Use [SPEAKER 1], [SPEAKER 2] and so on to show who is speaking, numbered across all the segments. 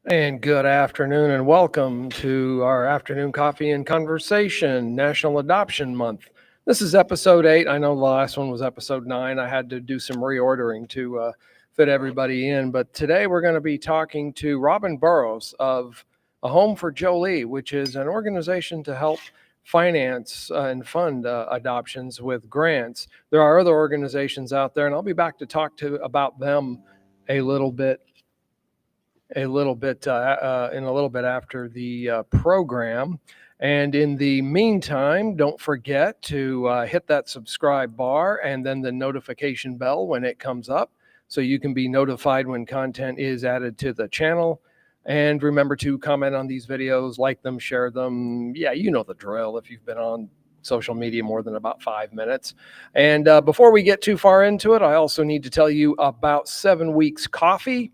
[SPEAKER 1] And good afternoon, and welcome to our afternoon coffee and conversation, National Adoption Month. This is episode 8. I know the last one was episode 9. I had to do some reordering to fit everybody in. But today we're going to be talking to Robin Burroughs of A Home for Jolee, which is an organization to help finance and fund adoptions with grants. There are other organizations out there, and I'll be back to talk to about them a little bit in a little bit after the program. And in the meantime, don't forget to hit that subscribe bar and then the notification bell when it comes up so you can be notified when content is added to the channel. And remember to comment on these videos, like them, share them. Yeah, you know the drill if you've been on social media more than about 5 minutes. And before we get too far into it, I also need to tell you about 7 Weeks Coffee.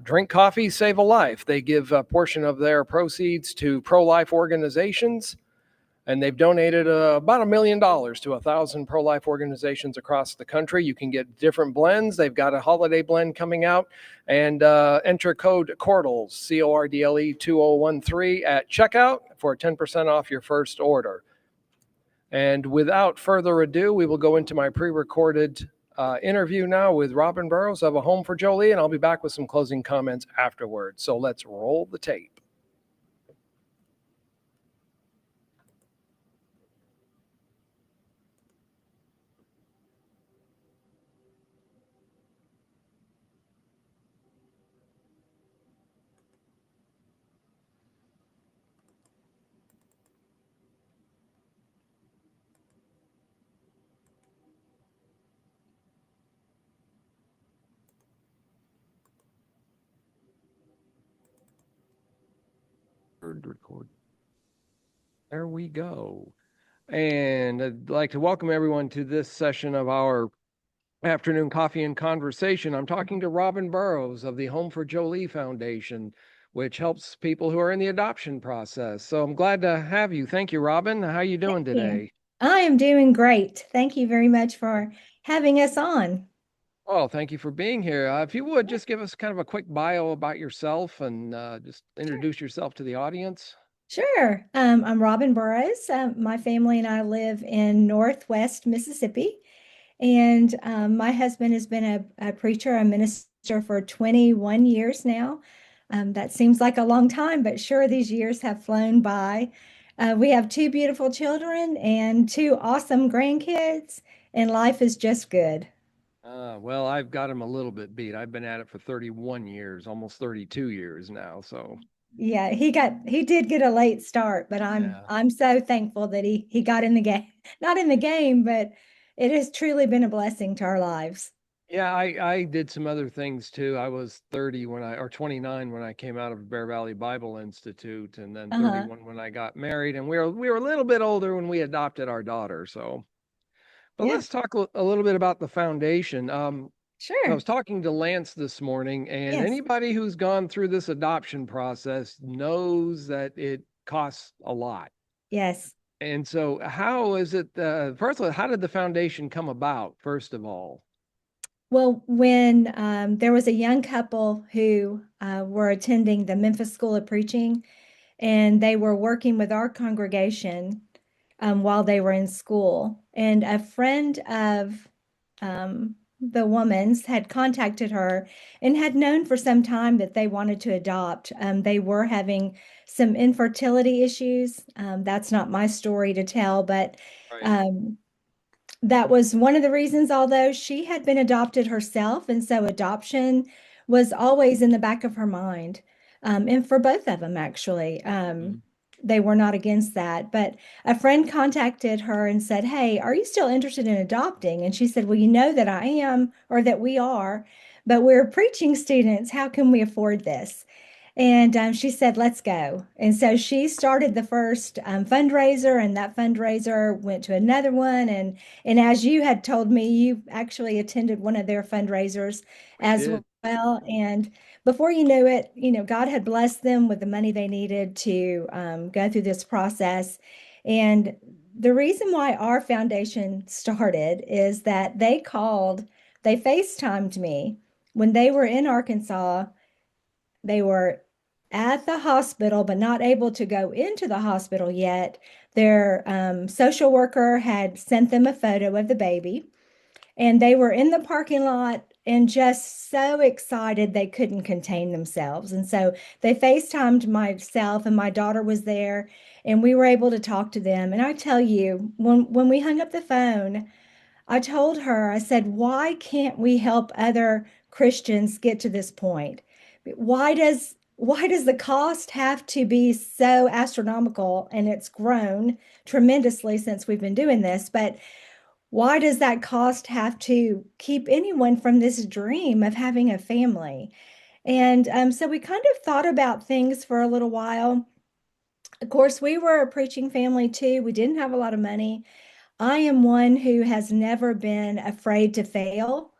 [SPEAKER 1] Drink coffee, save a life. They give a portion of their proceeds to pro-life organizations, and they've donated about $1 million to 1,000 pro-life organizations across the country. You can get different blends. They've got a holiday blend coming out, and enter code CORDLE, CORDLE 2013 at checkout for 10% off your first order. And without further ado, we will go into my pre-recorded interview now with Robin Burroughs of A Home for Jolee, and I'll be back with some closing comments afterwards. So let's roll the tape. Record. There we go. And I'd like to welcome everyone to this session of our afternoon coffee and conversation. I'm talking to Robin Burroughs of the Home for Jolee Foundation, which helps people who are in the adoption process. So I'm glad to have you. Thank you, Robin. How are you doing
[SPEAKER 2] Thank you.
[SPEAKER 1] today?
[SPEAKER 2] I am doing great. Thank you very much for having us on.
[SPEAKER 1] Oh, thank you for being here. If you would just give us kind of a quick bio about yourself and just
[SPEAKER 2] Sure.
[SPEAKER 1] introduce yourself to the audience.
[SPEAKER 2] Sure. I'm Robin Burroughs. My family and I live in Northwest Mississippi, and my husband has been a preacher, a minister for 21 years now. That seems like a long time, but sure, these years have flown by. We have two beautiful children and two awesome grandkids, and life is just good.
[SPEAKER 1] Well, I've got him a little bit beat. I've been at it for 31 years, almost 32 years now. So,
[SPEAKER 2] Yeah, he did get a late start, but
[SPEAKER 1] yeah.
[SPEAKER 2] I'm so thankful that he got in the game. Not in the game, but it has truly been a blessing to our lives.
[SPEAKER 1] Yeah, I did some other things too. I was 30 or 29 when I came out of Bear Valley Bible Institute, and then
[SPEAKER 2] Uh-huh.
[SPEAKER 1] 31 when I got married, and we were a little bit older when we adopted our daughter. So, but
[SPEAKER 2] Yeah,
[SPEAKER 1] let's talk a little bit about the foundation. I was
[SPEAKER 2] sure.
[SPEAKER 1] talking to Lance this morning, and
[SPEAKER 2] Yes.
[SPEAKER 1] anybody who's gone through this adoption process knows that it costs a lot.
[SPEAKER 2] Yes.
[SPEAKER 1] And so, how is it? First of all, how did the foundation come about? First of all,
[SPEAKER 2] Well, when there was a young couple who were attending the Memphis School of Preaching, and they were working with our congregation while they were in school. And a friend of the woman's had contacted her and had known for some time that they wanted to adopt. They were having some infertility issues. That's not my story to tell, but
[SPEAKER 1] right?
[SPEAKER 2] um, that was one of the reasons, although she had been adopted herself, and so adoption was always in the back of her mind. And for both of them, actually,
[SPEAKER 1] Mhm.
[SPEAKER 2] they were not against that. But a friend contacted her and said, "Hey, are you still interested in adopting?" And she said, "Well, you know that I am, or that we are, but we're preaching students. How can we afford this?" And she said, "Let's go." And so she started the first fundraiser, and that fundraiser went to another one. And as you had told me, you actually attended one of their fundraisers
[SPEAKER 1] We
[SPEAKER 2] as
[SPEAKER 1] did.
[SPEAKER 2] well. And before you knew it, God had blessed them with the money they needed to go through this process. And the reason why our foundation started is that they FaceTimed me when they were in Arkansas they were at the hospital, but not able to go into the hospital yet. Their social worker had sent them a photo of the baby, and they were in the parking lot and just so excited they couldn't contain themselves. And so they FaceTimed myself, and my daughter was there, and we were able to talk to them. And I tell you, when we hung up the phone, I told her, I said, why can't we help other Christians get to this point? Why does the cost have to be so astronomical? And it's grown tremendously since we've been doing this, but why does that cost have to keep anyone from this dream of having a family? And so we kind of thought about things for a little while. Of course, we were a preaching family too. We didn't have a lot of money. I am one who has never been afraid to fail.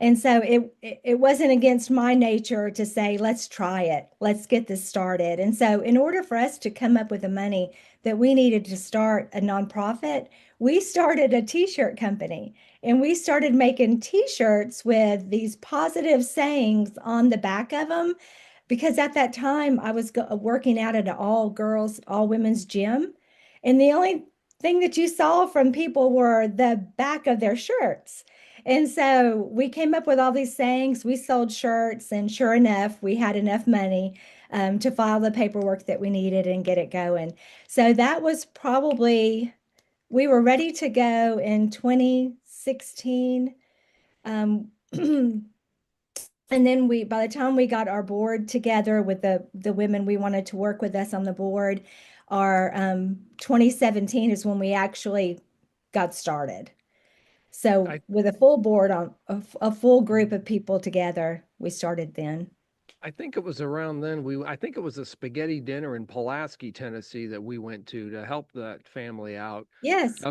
[SPEAKER 2] And so it wasn't against my nature to say, let's try it. Let's get this started. And so in order for us to come up with the money that we needed to start a nonprofit, we started a t-shirt company, and we started making t-shirts with these positive sayings on the back of them, because at that time I was working out at an all girls, all women's gym. And the only thing that you saw from people were the back of their shirts. And so we came up with all these sayings. We sold shirts, and sure enough, we had enough money to file the paperwork that we needed and get it going. So that was probably, we were ready to go in 2016. Um, And then by the time we got our board together with the women we wanted to work with us on the board, our 2017 is when we actually got started. So
[SPEAKER 1] I
[SPEAKER 2] with a full board on a full group of people together, we started then.
[SPEAKER 1] I think it was around then I think it was a spaghetti dinner in Pulaski, Tennessee that we went to help that family out.
[SPEAKER 2] Yes.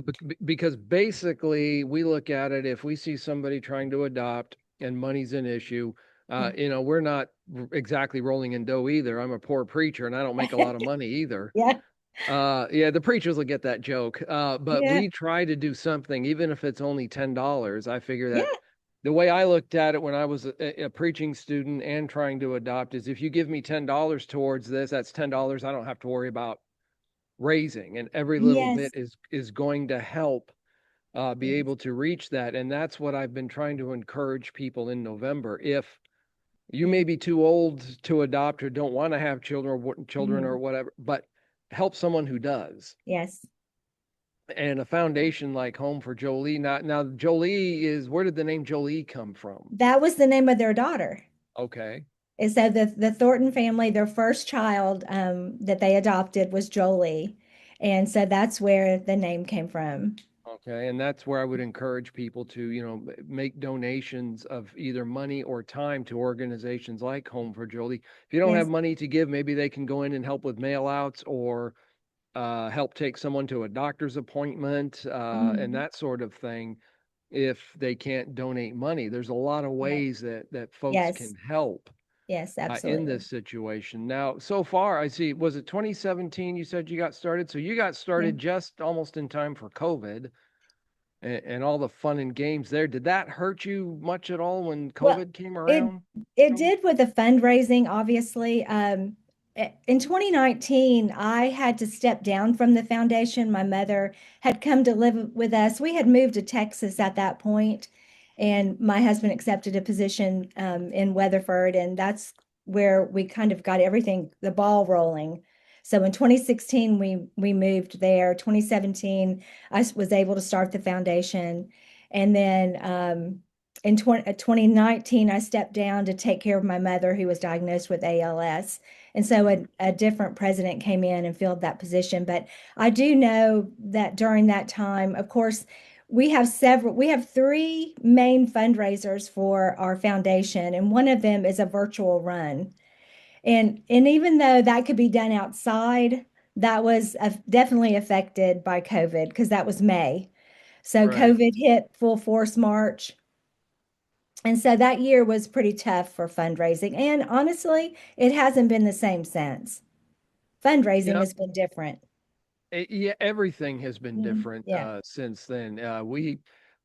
[SPEAKER 1] Because basically we look at it, if we see somebody trying to adopt and money's an issue,
[SPEAKER 2] Yeah.
[SPEAKER 1] we're not exactly rolling in dough either. I'm a poor preacher and I don't make a lot of money either.
[SPEAKER 2] Yeah.
[SPEAKER 1] Yeah, the preachers will get that joke. But
[SPEAKER 2] Yeah.
[SPEAKER 1] we try to do something, even if it's only $10. I figure
[SPEAKER 2] Yeah.
[SPEAKER 1] that the way I looked at it when I was a preaching student and trying to adopt is, if you give me $10 towards this, that's $10 I don't have to worry about raising, and every little bit
[SPEAKER 2] Yes.
[SPEAKER 1] is going to help be
[SPEAKER 2] Yes.
[SPEAKER 1] able to reach that. And that's what I've been trying to encourage people in November. If you
[SPEAKER 2] Yeah.
[SPEAKER 1] may be too old to adopt or don't want to have children, children or
[SPEAKER 2] Mhm.
[SPEAKER 1] whatever, but help someone who does.
[SPEAKER 2] Yes.
[SPEAKER 1] And a foundation like Home for Jolie. Now Jolie is, where did the name Jolie come from?
[SPEAKER 2] That was the name of their daughter.
[SPEAKER 1] Okay.
[SPEAKER 2] And so the Thornton family, their first child that they adopted was Jolie. And so that's where the name came from.
[SPEAKER 1] Okay, and that's where I would encourage people to, make donations of either money or time to organizations like Home for Jolie. If you don't have
[SPEAKER 2] Yes.
[SPEAKER 1] money to give, maybe they can go in and help with mail outs, or help take someone to a doctor's appointment, and
[SPEAKER 2] Mhm.
[SPEAKER 1] that sort of thing. If they can't donate money, there's a lot of
[SPEAKER 2] Right.
[SPEAKER 1] ways that folks
[SPEAKER 2] Yes.
[SPEAKER 1] can help
[SPEAKER 2] Yes,
[SPEAKER 1] in
[SPEAKER 2] absolutely.
[SPEAKER 1] this situation. Now, so far, I see, was it 2017 you said you got started? So you got
[SPEAKER 2] Yeah.
[SPEAKER 1] started just almost in time for COVID and all the fun and games there. Did that hurt you much at all when
[SPEAKER 2] Well,
[SPEAKER 1] COVID came
[SPEAKER 2] it
[SPEAKER 1] around?
[SPEAKER 2] it did with the fundraising, obviously. In 2019, I had to step down from the foundation. My mother had come to live with us. We had moved to Texas at that point, and my husband accepted a position in Weatherford, and that's where we kind of got everything, the ball rolling. So in 2016, we moved there. 2017, was able to start the foundation, and then in 2019, I stepped down to take care of my mother who was diagnosed with ALS. And so a different president came in and filled that position. But I do know that during that time, of course, we have three main fundraisers for our foundation, and one of them is a virtual run. And even though that could be done outside, that was definitely affected by COVID because that was May. So
[SPEAKER 1] Right.
[SPEAKER 2] COVID hit full force March. And so that year was pretty tough for fundraising. And honestly, it hasn't been the same since. Fundraising
[SPEAKER 1] Yeah.
[SPEAKER 2] has been different.
[SPEAKER 1] Yeah, everything has been
[SPEAKER 2] Mhm.
[SPEAKER 1] different
[SPEAKER 2] Yeah.
[SPEAKER 1] since then. We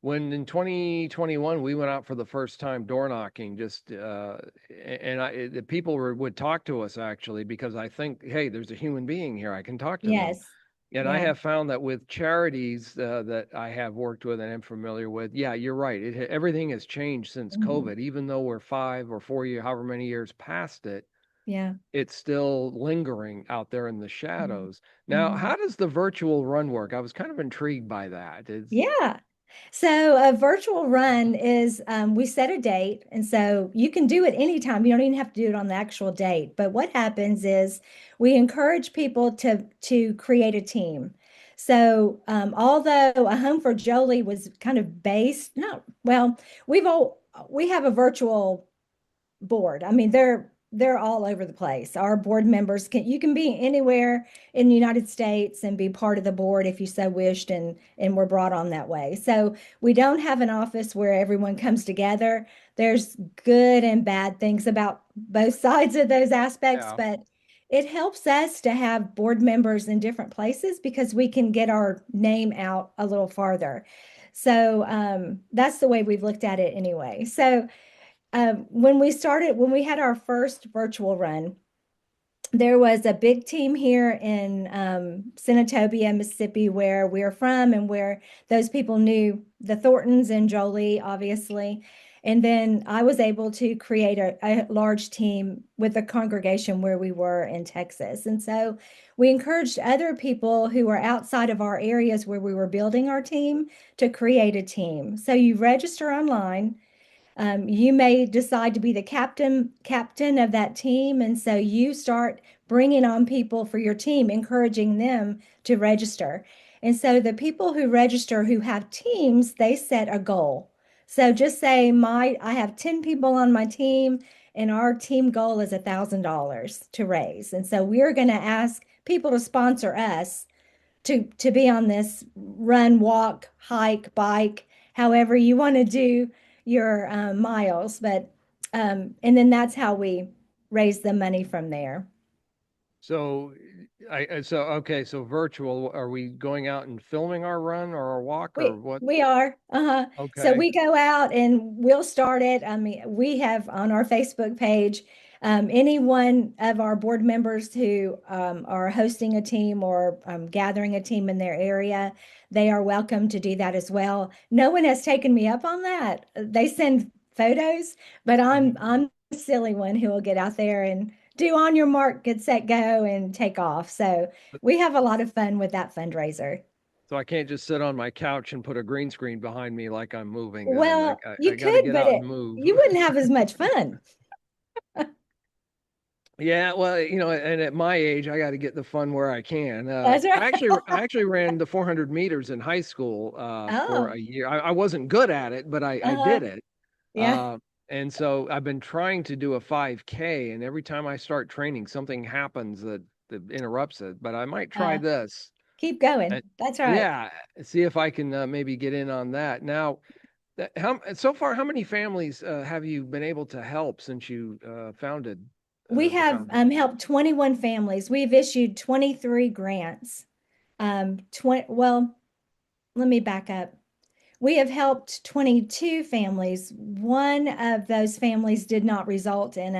[SPEAKER 1] when in 2021 we went out for the first time door knocking, just and the people would talk to us actually because I think, hey, there's a human being here. I can talk to them.
[SPEAKER 2] Yes.
[SPEAKER 1] And I
[SPEAKER 2] Yeah.
[SPEAKER 1] have found that with charities that I have worked with and am familiar with, yeah, you're right. Everything has changed since
[SPEAKER 2] Mhm.
[SPEAKER 1] COVID. Even though we're 5 or 4 years, however many years past it,
[SPEAKER 2] Yeah.
[SPEAKER 1] it's still lingering out there in the
[SPEAKER 2] Mhm.
[SPEAKER 1] shadows. Now,
[SPEAKER 2] Mhm.
[SPEAKER 1] how does the virtual run work? I was kind of intrigued by that. Is
[SPEAKER 2] Yeah. So a virtual run is we set a date, and so you can do it anytime. You don't even have to do it on the actual date. But what happens is we encourage people to create a team. So although a Home for Jolie was kind of based, not well, we have a virtual board. I mean, they're all over the place. Our board members can you can be anywhere in the United States and be part of the board if you so wished and we're brought on that way. So we don't have an office where everyone comes together. There's good and bad things about both sides of those aspects,
[SPEAKER 1] yeah.
[SPEAKER 2] but it helps us to have board members in different places because we can get our name out a little farther. So that's the way we've looked at it anyway. So when we had our first virtual run, there was a big team here in Senatobia, Mississippi, where we're from and where those people knew the Thorntons and Jolie, obviously. And then I was able to create a large team with a congregation where we were in Texas. And so we encouraged other people who were outside of our areas where we were building our team to create a team. So you register online. You may decide to be the captain of that team, and so you start bringing on people for your team, encouraging them to register. And so the people who register who have teams, they set a goal. So just say I have 10 people on my team, and our team goal is $1,000 to raise. And so we're going to ask people to sponsor us to be on this run, walk, hike, bike, however you want to do your miles. But and then that's how we raise the money from there.
[SPEAKER 1] So so okay, so virtual, are we going out and filming our run or our walk or what?
[SPEAKER 2] We are. Uh-huh. So
[SPEAKER 1] Okay.
[SPEAKER 2] we go out and we'll start it. I mean, we have on our Facebook page, any one of our board members who are hosting a team or gathering a team in their area, they are welcome to do that as well. No one has taken me up on that. They send photos, but
[SPEAKER 1] Mhm.
[SPEAKER 2] I'm the silly one who will get out there and do on your mark, get set, go, and take off. So we have a lot of fun with that fundraiser.
[SPEAKER 1] So I can't just sit on my couch and put a green screen behind me like I'm moving then.
[SPEAKER 2] Well,
[SPEAKER 1] I
[SPEAKER 2] you
[SPEAKER 1] got to
[SPEAKER 2] could,
[SPEAKER 1] get
[SPEAKER 2] but
[SPEAKER 1] out and move.
[SPEAKER 2] you wouldn't have as much fun.
[SPEAKER 1] Yeah, well, and at my age, I got to get the fun where I can.
[SPEAKER 2] That's right.
[SPEAKER 1] I actually ran the 400 meters in high school for
[SPEAKER 2] Oh,
[SPEAKER 1] a year. I wasn't good at it, but I
[SPEAKER 2] uh-huh.
[SPEAKER 1] did it.
[SPEAKER 2] Yeah.
[SPEAKER 1] Uh, and so I've been trying to do a 5K, and every time I start training, something happens that interrupts it. But I might try
[SPEAKER 2] Uh,
[SPEAKER 1] this.
[SPEAKER 2] keep going.
[SPEAKER 1] And
[SPEAKER 2] That's right.
[SPEAKER 1] yeah, see if I can maybe get in on that. Now, so far, how many families have you been able to help since you founded
[SPEAKER 2] We
[SPEAKER 1] the
[SPEAKER 2] have
[SPEAKER 1] foundation?
[SPEAKER 2] helped 21 families. We've issued 23 grants. 20, well, let me back up. We have helped 22 families. One of those families did not result in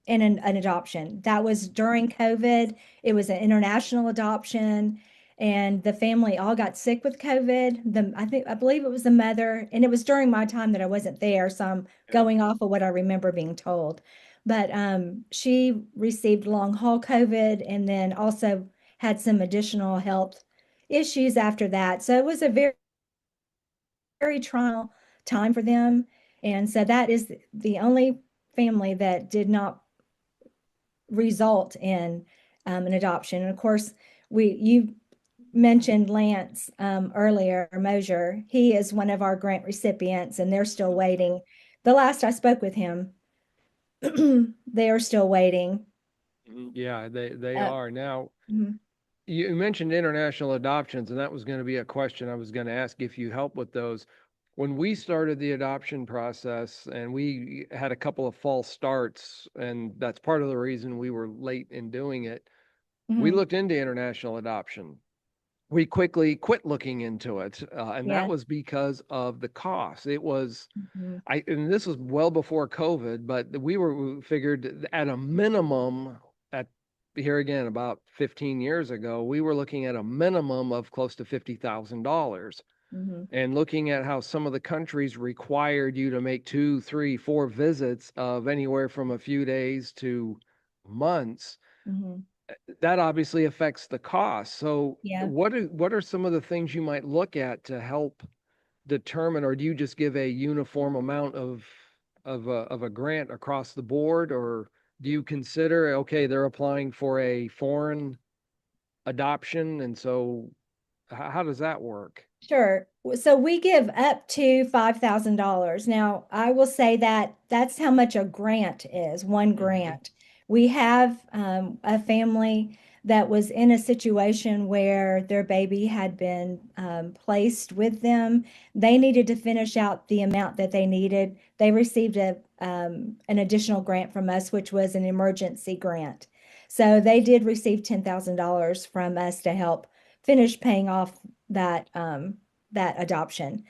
[SPEAKER 2] an adoption. That was during COVID. It was an international adoption, and the family all got sick with COVID. I believe it was the mother, and it was during my time that I wasn't there, so I'm
[SPEAKER 1] Yeah.
[SPEAKER 2] going off of what I remember being told. But she received long haul COVID, and then also had some additional health issues after that. So it was a very trying time for them. And so that is the only family that did not result in an adoption. And of course, you mentioned Lance earlier, Mosier. He is one of our grant recipients, and they're still waiting. The last I spoke with him, they are still waiting.
[SPEAKER 1] Yeah, they
[SPEAKER 2] Uh,
[SPEAKER 1] are. Now,
[SPEAKER 2] mhm,
[SPEAKER 1] you mentioned international adoptions, and that was going to be a question I was going to ask if you help with those. When we started the adoption process, and we had a couple of false starts, and that's part of the reason we were late in doing it, we
[SPEAKER 2] mhm,
[SPEAKER 1] looked into international adoption. we quickly quit looking into it, and that
[SPEAKER 2] Yeah.
[SPEAKER 1] was because of the cost. It was
[SPEAKER 2] Mhm.
[SPEAKER 1] and this was well before COVID, but we figured at a minimum at here again about 15 years ago, we were looking at a minimum of close to $50,000.
[SPEAKER 2] Mhm.
[SPEAKER 1] And looking at how some of the countries required you to make two, three, four visits of anywhere from a few days to months,
[SPEAKER 2] Mhm.
[SPEAKER 1] that obviously affects the cost. So,
[SPEAKER 2] Yeah.
[SPEAKER 1] what are some of the things you might look at to help determine, or do you just give a uniform amount of a grant across the board, or do you consider, okay, they're applying for a foreign adoption, and so how does that work?
[SPEAKER 2] Sure. So we give up to $5,000. Now, I will say that that's how much a grant is, one
[SPEAKER 1] Hmm.
[SPEAKER 2] grant. We have a family that was in a situation where their baby had been placed with them. They needed to finish out the amount that they needed. They received an additional grant from us, which was an emergency grant. So they did receive $10,000 from us to help finish paying off that adoption.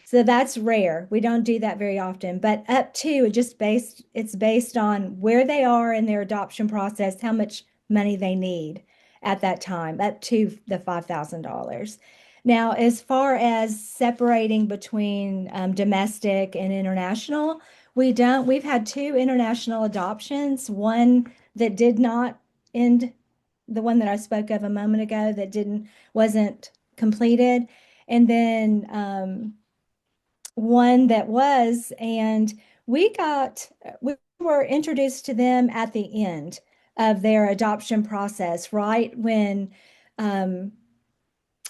[SPEAKER 2] So that's rare. We don't do that very often, but up to it's based on where they are in their adoption process, how much money they need at that time, up to the $5,000. Now, as far as separating between domestic and international, we've had two international adoptions, one that did not end, the one that I spoke of a moment ago that wasn't completed, and then one that was, and we were introduced to them at the end of their adoption process, right when um,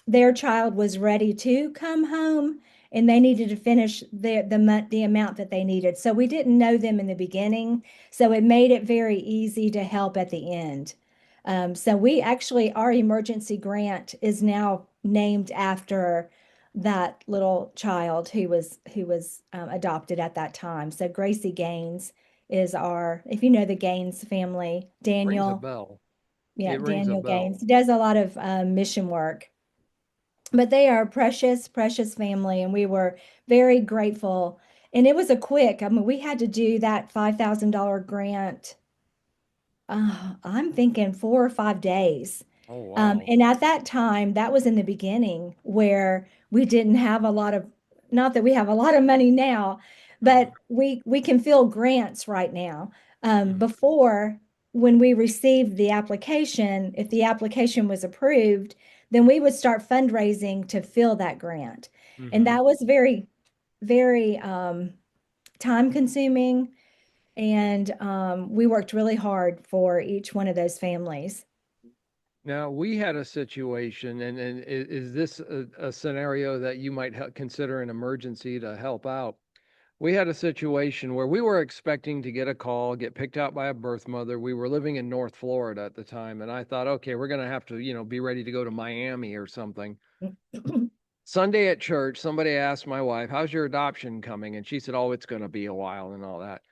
[SPEAKER 2] their child was ready to come home and they needed to finish the amount that they needed. So we didn't know them in the beginning, so it made it very easy to help at the end. So we actually, our emergency grant is now named after that little child who was adopted at that time. So Gracie Gaines is our, if you know the Gaines family,
[SPEAKER 1] Rings a
[SPEAKER 2] Daniel,
[SPEAKER 1] bell.
[SPEAKER 2] yeah,
[SPEAKER 1] It rings a
[SPEAKER 2] Daniel Gaines.
[SPEAKER 1] bell.
[SPEAKER 2] He does a lot of mission work, but they are a precious, precious family, and we were very grateful. And it was a quick, I mean, we had to do that $5,000 grant. I'm thinking 4 or 5 days.
[SPEAKER 1] Oh, wow.
[SPEAKER 2] And at that time, that was in the beginning where we didn't have a lot of, not that we have a lot of money now,
[SPEAKER 1] Hmm.
[SPEAKER 2] but we can fill grants right now.
[SPEAKER 1] Hmm.
[SPEAKER 2] Before, when we received the application, if the application was approved, then we would start fundraising to fill that grant. And
[SPEAKER 1] Hmm.
[SPEAKER 2] that was very, very time consuming. And we worked really hard for each one of those families.
[SPEAKER 1] Now, we had a situation, and is this a scenario that you might consider an emergency to help out? We had a situation where we were expecting to get a call, get picked out by a birth mother. We were living in North Florida at the time, and I thought, okay, we're going to have to, be ready to go to Miami or something. Sunday at church, somebody asked my wife, "How's your adoption coming?" And she said, "Oh, it's going to be a while and all that."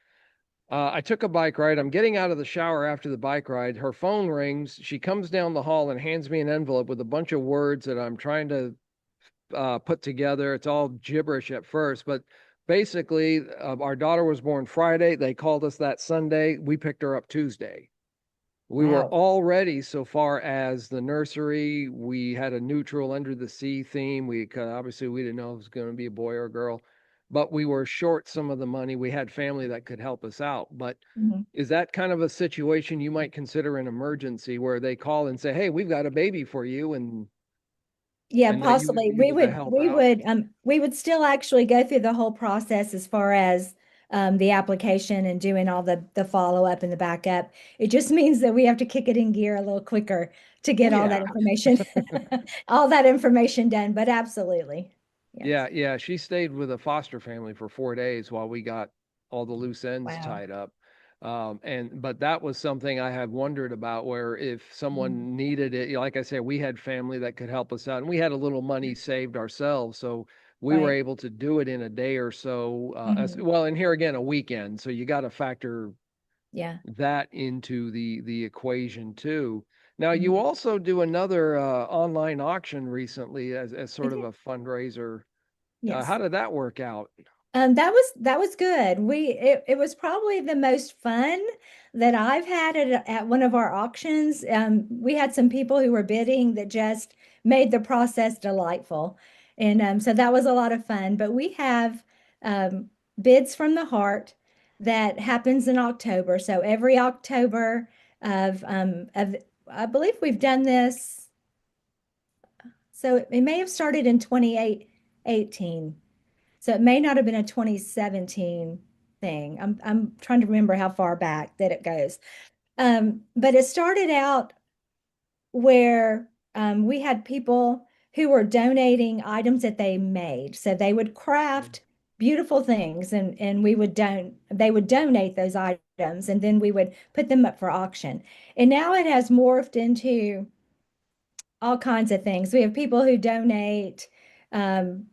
[SPEAKER 1] I took a bike ride. I'm getting out of the shower after the bike ride. Her phone rings. She comes down the hall and hands me an envelope with a bunch of words that I'm trying to put together. It's all gibberish at first, but basically, our daughter was born Friday. They called us that Sunday. We picked her up Tuesday. We were
[SPEAKER 2] Wow.
[SPEAKER 1] all ready so far as the nursery. We had a neutral under the sea theme. Obviously we didn't know if it was going to be a boy or a girl, but we were short some of the money. We had family that could help us out. But
[SPEAKER 2] Mhm.
[SPEAKER 1] is that kind of a situation you might consider an emergency where they call and say, "Hey, we've got a baby for you,"
[SPEAKER 2] Yeah,
[SPEAKER 1] and that you would
[SPEAKER 2] possibly.
[SPEAKER 1] be able to help out?
[SPEAKER 2] We would still actually go through the whole process as far as the application and doing all the follow-up and the backup. It just means that we have to kick it in gear a little quicker to
[SPEAKER 1] Oh
[SPEAKER 2] get all that
[SPEAKER 1] yeah.
[SPEAKER 2] information, all that information done. But absolutely. Yes.
[SPEAKER 1] Yeah, yeah. She stayed with a foster family for 4 days while we got all the loose ends
[SPEAKER 2] Wow.
[SPEAKER 1] tied up. But that was something I had wondered about, where if
[SPEAKER 2] Mhm.
[SPEAKER 1] someone needed it, like I said, we had family that could help us out, and we had a little money saved ourselves, so we were
[SPEAKER 2] Right.
[SPEAKER 1] able to do it in a day or so.
[SPEAKER 2] Hmm.
[SPEAKER 1] Well, and here again, a weekend, so you got to factor
[SPEAKER 2] Yeah.
[SPEAKER 1] that into the equation too. Now, you
[SPEAKER 2] Mhm.
[SPEAKER 1] also do another online auction recently as
[SPEAKER 2] I
[SPEAKER 1] sort of
[SPEAKER 2] did.
[SPEAKER 1] a fundraiser. How
[SPEAKER 2] Yes.
[SPEAKER 1] did that work out?
[SPEAKER 2] That was good. It was probably the most fun that I've had at one of our auctions. We had some people who were bidding that just made the process delightful, and so that was a lot of fun. But we have um, bids from the heart that happens in October. So every October of I believe we've done this. So it may have started in 2018. So it may not have been a 2017 thing. I'm trying to remember how far back that it goes. But it started out where we had people who were donating items that they made. So they would craft beautiful things and they would donate those items and then we would put them up for auction. And now it has morphed into all kinds of things. We have people who donate new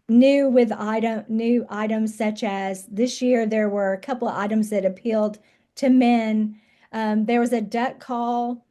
[SPEAKER 2] items such as this year there were a couple of items that appealed to men. There was a duck call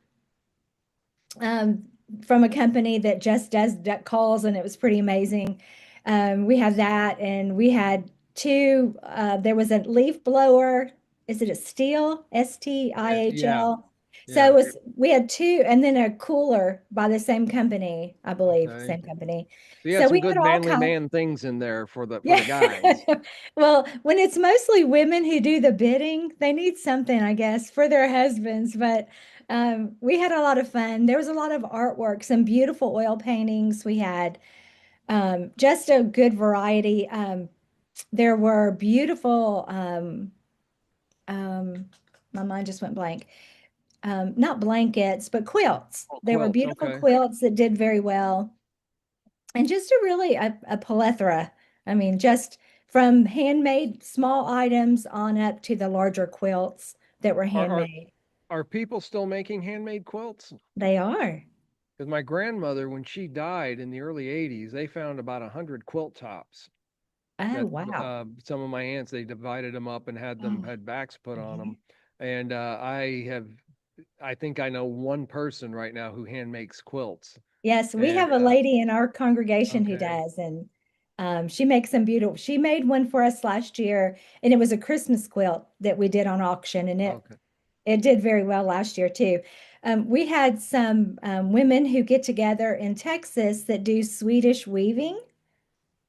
[SPEAKER 2] um, from a company that just does duck calls, and it was pretty amazing. We had that, and we had two. There was a leaf blower. Is it a steel?
[SPEAKER 1] Yeah,
[SPEAKER 2] Stihl. So it
[SPEAKER 1] yeah.
[SPEAKER 2] was. We had two, and then a cooler by the same company, I believe,
[SPEAKER 1] Okay.
[SPEAKER 2] same company.
[SPEAKER 1] So you had
[SPEAKER 2] So
[SPEAKER 1] some
[SPEAKER 2] we had
[SPEAKER 1] good
[SPEAKER 2] all
[SPEAKER 1] manly
[SPEAKER 2] kinds.
[SPEAKER 1] man things in there for the
[SPEAKER 2] Yeah.
[SPEAKER 1] guys.
[SPEAKER 2] Well, when it's mostly women who do the bidding, they need something, I guess, for their husbands. But we had a lot of fun. There was a lot of artwork, some beautiful oil paintings. We had just a good variety. There were beautiful, um, my mind just went blank. Not blankets, but quilts.
[SPEAKER 1] Oh,
[SPEAKER 2] There were
[SPEAKER 1] quilts.
[SPEAKER 2] beautiful
[SPEAKER 1] Okay.
[SPEAKER 2] quilts that did very well. And just a plethora. I mean, just from handmade small items on up to the larger quilts that were
[SPEAKER 1] Are are
[SPEAKER 2] handmade.
[SPEAKER 1] are people still making handmade quilts?
[SPEAKER 2] They are.
[SPEAKER 1] Because my grandmother, when she died in the early '80s, they found about 100 quilt tops.
[SPEAKER 2] Oh,
[SPEAKER 1] That
[SPEAKER 2] wow.
[SPEAKER 1] some of my aunts, they divided them up and
[SPEAKER 2] Oh,
[SPEAKER 1] had backs put on
[SPEAKER 2] mhm.
[SPEAKER 1] them. And I think I know one person right now who hand makes quilts.
[SPEAKER 2] Yes, we
[SPEAKER 1] And
[SPEAKER 2] have a lady in our congregation who
[SPEAKER 1] okay,
[SPEAKER 2] does, and she makes some beautiful. She made one for us last year, and it was a Christmas quilt that we did on auction, and
[SPEAKER 1] okay.
[SPEAKER 2] it did very well last year too. We had some women who get together in Texas that do Swedish weaving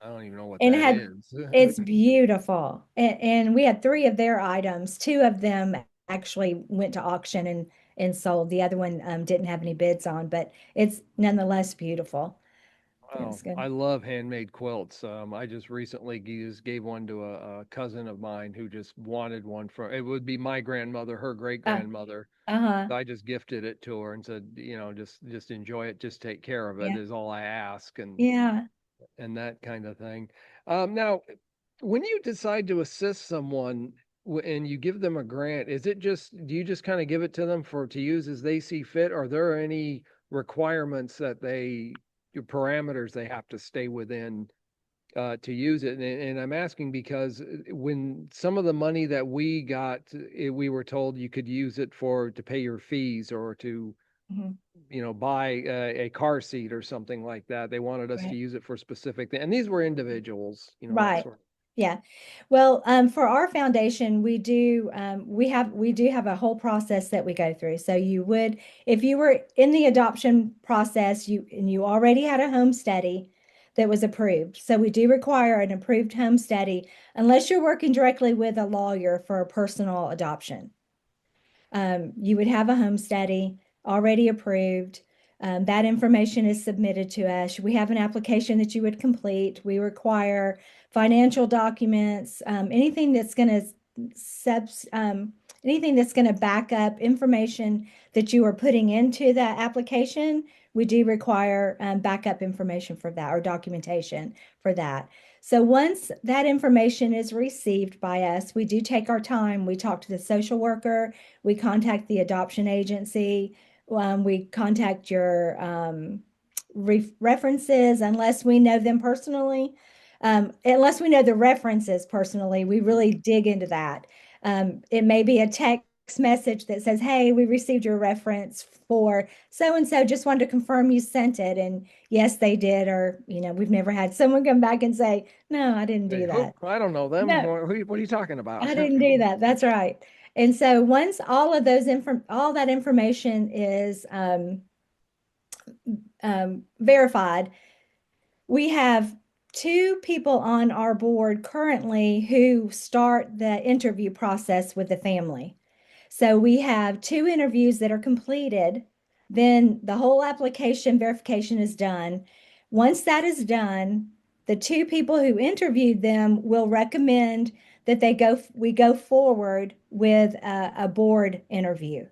[SPEAKER 1] I don't even know what
[SPEAKER 2] and
[SPEAKER 1] that
[SPEAKER 2] had
[SPEAKER 1] is.
[SPEAKER 2] it's beautiful. And we had three of their items. Two of them actually went to auction and sold. The other one didn't have any bids on, but it's nonetheless beautiful. It
[SPEAKER 1] Wow,
[SPEAKER 2] was good.
[SPEAKER 1] I love handmade quilts. I just recently gave one to a cousin of mine who just wanted one from, it would be my grandmother, her great
[SPEAKER 2] Uh,
[SPEAKER 1] grandmother.
[SPEAKER 2] uh-huh.
[SPEAKER 1] I just gifted it to her and said, just enjoy it, just take care of it
[SPEAKER 2] Yeah.
[SPEAKER 1] is all I ask,
[SPEAKER 2] Yeah.
[SPEAKER 1] and that kind of thing. Now, when you decide to assist someone and you give them a grant, do you just kind of give it to them for to use as they see fit? Are there any requirements that parameters they have to stay within to use it? And I'm asking because when some of the money that we got, we were told you could use it for to pay your fees or to
[SPEAKER 2] Mhm.
[SPEAKER 1] buy a car seat or something like that. They wanted us to
[SPEAKER 2] Right.
[SPEAKER 1] use it for specific things. And these were individuals, that
[SPEAKER 2] Right.
[SPEAKER 1] sort
[SPEAKER 2] Yeah. Well, for our foundation, we do have a whole process that we go through. So you would, if you were in the adoption process, you already had a home study that was approved. So we do require an approved home study unless you're working directly with a lawyer for a personal adoption. You would have a home study already approved. That information is submitted to us. We have an application that you would complete. We require financial documents, anything that's going to back up information that you are putting into that application. We do require backup information for that or documentation for that. So once that information is received by us, we do take our time. We talk to the social worker, we contact the adoption agency. We contact your references unless we know them personally. Unless we know the references personally, we
[SPEAKER 1] of.
[SPEAKER 2] really dig into that. It may be a text message that says, "Hey, we received your reference for so and so. Just wanted to confirm you sent it." And yes, they did. Or, we've never had someone come back and say, "No, I didn't
[SPEAKER 1] Hey,
[SPEAKER 2] do
[SPEAKER 1] who?
[SPEAKER 2] that."
[SPEAKER 1] I don't know them.
[SPEAKER 2] No,
[SPEAKER 1] What are you talking about?
[SPEAKER 2] I didn't do that. That's right. And so once all that information is verified, we have two people on our board currently who start the interview process with the family. So we have two interviews that are completed. Then the whole application verification is done. Once that is done, the two people who interviewed them will recommend that we go forward with a board interview.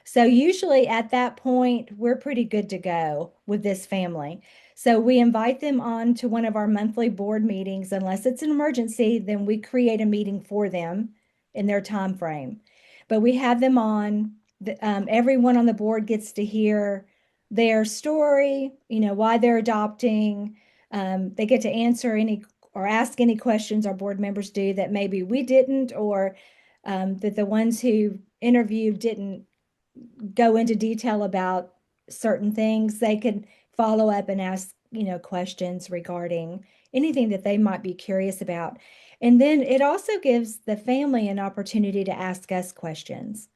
[SPEAKER 2] So usually at that point, we're pretty good to go with this family. So we invite them on to one of our monthly board meetings. Unless it's an emergency, then we create a meeting for them in their time frame. But we have them on. Everyone on the board gets to hear their story, why they're adopting. They get to answer any or ask any questions our board members do that maybe we didn't, or that the ones who interviewed didn't go into detail about certain things. They could follow up and ask, questions regarding anything that they might be curious about. And then it also gives the family an opportunity to ask us questions.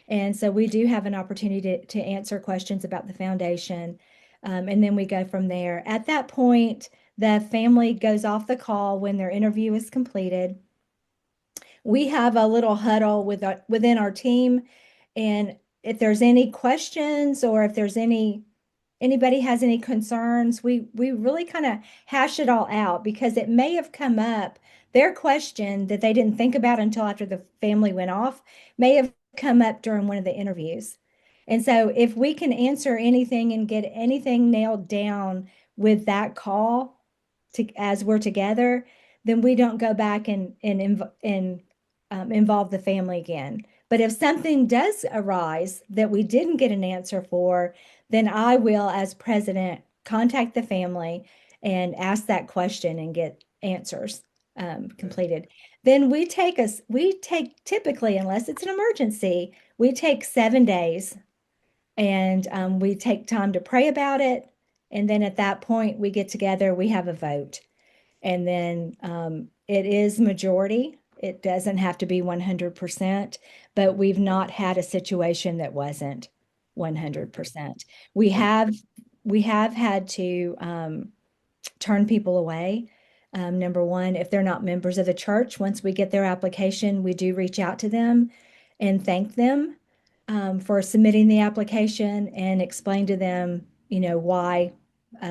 [SPEAKER 2] And so we do have an opportunity to answer questions about the foundation. And then we go from there. At that point, the family goes off the call when their interview is completed. We have a little huddle within our team, and if there's any questions or if there's anybody has any concerns, we really kind of hash it all out because it may have come up. Their question that they didn't think about until after the family went off may have come up during one of the interviews. And so if we can answer anything and get anything nailed down with that call as we're together, then we don't go back and involve the family again. But if something does arise that we didn't get an answer for, then I will, as president, contact the family and ask that question and get answers
[SPEAKER 1] Okay.
[SPEAKER 2] completed. Then we take typically, unless it's an emergency, we take 7 days, and we take time to pray about it. And then at that point, we get together, we have a vote. And then it is majority. It doesn't have to be 100%, but we've not had a situation that wasn't
[SPEAKER 1] Okay.
[SPEAKER 2] 100%. We
[SPEAKER 1] And
[SPEAKER 2] have we have had to turn people away. Number one, if they're not members of the church, once we get their application, we do reach out to them and thank them for submitting the application and explain to them, why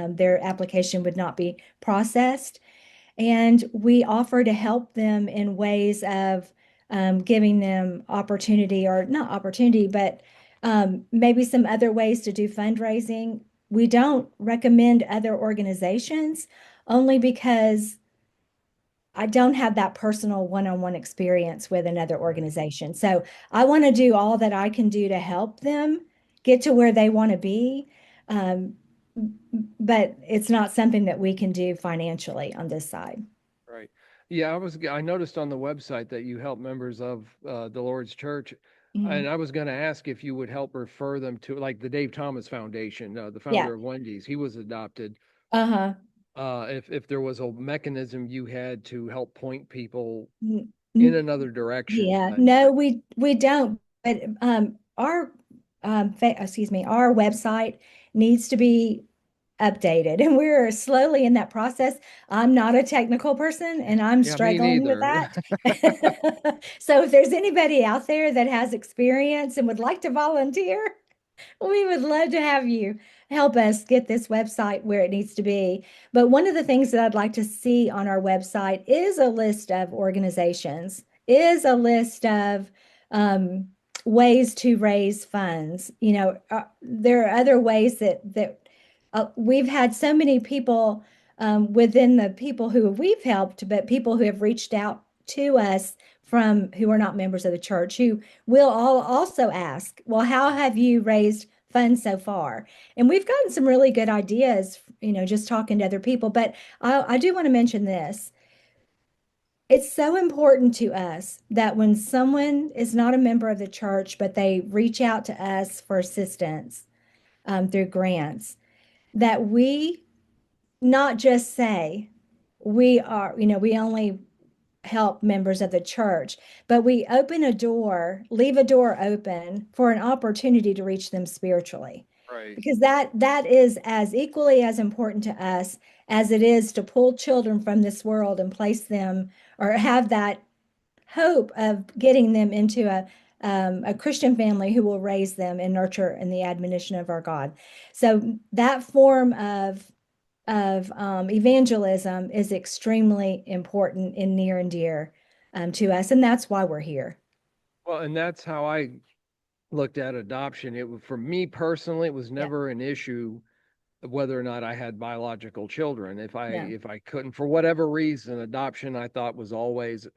[SPEAKER 2] their application would not be processed. And we offer to help them in ways of giving them opportunity, or not opportunity, but maybe some other ways to do fundraising. We don't recommend other organizations only because I don't have that personal one-on-one experience with another
[SPEAKER 1] right,
[SPEAKER 2] organization. So I want to do all that I can do to help them get to where they want to be. Um, but it's not something that we can do financially on this side.
[SPEAKER 1] right. Yeah, I noticed on the website that you help members of the Lord's Church, and
[SPEAKER 2] Mhm.
[SPEAKER 1] I was going to ask if you would help refer them to like the Dave Thomas Foundation, the
[SPEAKER 2] Yeah.
[SPEAKER 1] founder of Wendy's. He was adopted.
[SPEAKER 2] Uh-huh.
[SPEAKER 1] If there was a mechanism you had to help point people
[SPEAKER 2] N-
[SPEAKER 1] in
[SPEAKER 2] n-
[SPEAKER 1] another direction,
[SPEAKER 2] Yeah. No, we don't. But our website needs to be updated, and we're slowly in that process. I'm not a technical person, and I'm
[SPEAKER 1] yeah, me
[SPEAKER 2] struggling with
[SPEAKER 1] neither.
[SPEAKER 2] that. So if there's anybody out there that has experience and would like to volunteer, we would love to have you help us get this website where it needs to be. But one of the things that I'd like to see on our website is a list of organizations, is a list of um, ways to raise funds. There are other ways that we've had so many people within the people who we've helped, but people who have reached out to us from who are not members of the church who will all also ask, well, how have you raised funds so far? And we've gotten some really good ideas, just talking to other people. But I do want to mention this. it's so important to us that when someone is not a member of the church, but they reach out to us for assistance through grants, that we not just say we are, we only help members of the church, but we open a door, leave a door open for an opportunity to reach them spiritually.
[SPEAKER 1] Right.
[SPEAKER 2] Because that is as equally as important to us as it is to pull children from this world and place them or have that hope of getting them into a Christian family who will raise them and nurture in the admonition of our God. So that form of evangelism is extremely important and near and dear to us, and that's why we're here.
[SPEAKER 1] Well, and that's how I looked at adoption. For me personally, it was
[SPEAKER 2] Yeah,
[SPEAKER 1] never an issue whether or not I had biological children.
[SPEAKER 2] no,
[SPEAKER 1] If I couldn't, for whatever reason, adoption I thought was always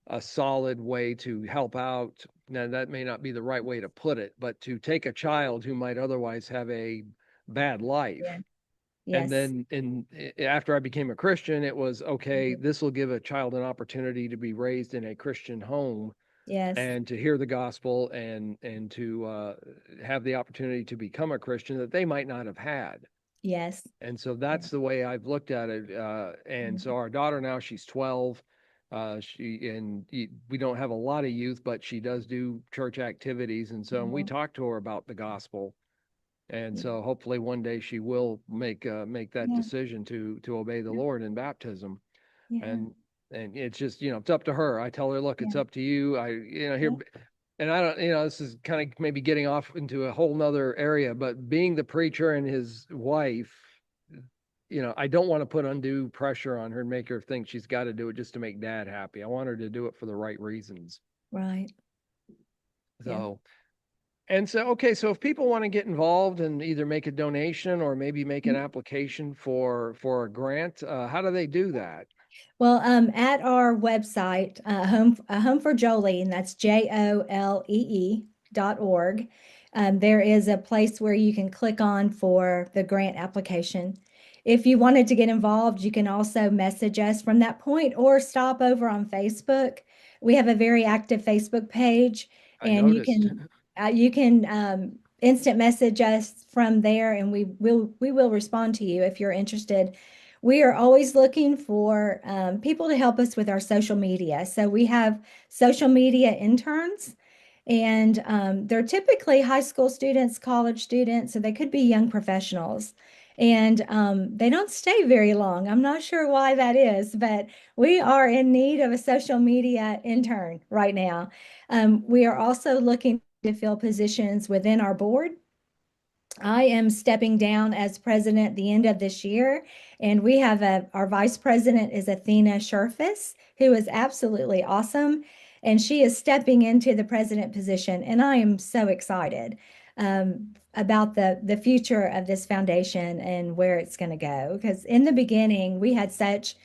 [SPEAKER 1] a solid way to help out. Now that may not be the right way to put it, but to take a child who might otherwise have a bad
[SPEAKER 2] yeah,
[SPEAKER 1] life. And
[SPEAKER 2] yes,
[SPEAKER 1] then after I became a Christian, it was okay,
[SPEAKER 2] mhm,
[SPEAKER 1] this will give a child an opportunity to be raised in a Christian home
[SPEAKER 2] yes,
[SPEAKER 1] and to hear the gospel and to have the opportunity to become a Christian that they might not have had.
[SPEAKER 2] yes,
[SPEAKER 1] And so
[SPEAKER 2] yeah,
[SPEAKER 1] that's the way I've looked at it. And so
[SPEAKER 2] mhm,
[SPEAKER 1] our daughter now, she's 12. We don't have a lot of youth, but she does do church activities. And so and we
[SPEAKER 2] mhm,
[SPEAKER 1] talk to her about the gospel. And
[SPEAKER 2] yeah,
[SPEAKER 1] so hopefully one day she will make that
[SPEAKER 2] yeah,
[SPEAKER 1] decision to obey the
[SPEAKER 2] yeah,
[SPEAKER 1] Lord in baptism.
[SPEAKER 2] yeah,
[SPEAKER 1] And it's just, it's up to her. I tell her, look, it's
[SPEAKER 2] yeah,
[SPEAKER 1] up to you.
[SPEAKER 2] yeah,
[SPEAKER 1] Here, and I don't, this is kind of maybe getting off into a whole nother area, but being the preacher and his wife, I don't want to put undue pressure on her and make her think she's got to do it just to make dad happy. I want her to do it for the right reasons.
[SPEAKER 2] right, yeah.
[SPEAKER 1] So, and so, okay, so if people want to get involved and either make a donation or maybe make an application for a grant, how do they do that?
[SPEAKER 2] Well, at our website, Home for Jolee, and that's JOLEE.org, there is a place where you can click on for the grant application. If you wanted to get involved, you can also message us from that point or stop over on Facebook. We have a very active Facebook page,
[SPEAKER 1] I
[SPEAKER 2] and
[SPEAKER 1] noticed.
[SPEAKER 2] you can instant message us from there, and we will respond to you if you're interested. We are always looking for people to help us with our social media. So we have social media interns, and they're typically high school students, college students, so they could be young professionals. And they don't stay very long. I'm not sure why that is, but we are in need of a social media intern right now. We are also looking to fill positions within our board. I am stepping down as president at the end of this year, and we have our vice president is Athena Sherfus, who is absolutely awesome, and she is stepping into the president position, and I am so excited about the future of this foundation and where it's going to go. Because in the beginning, we had such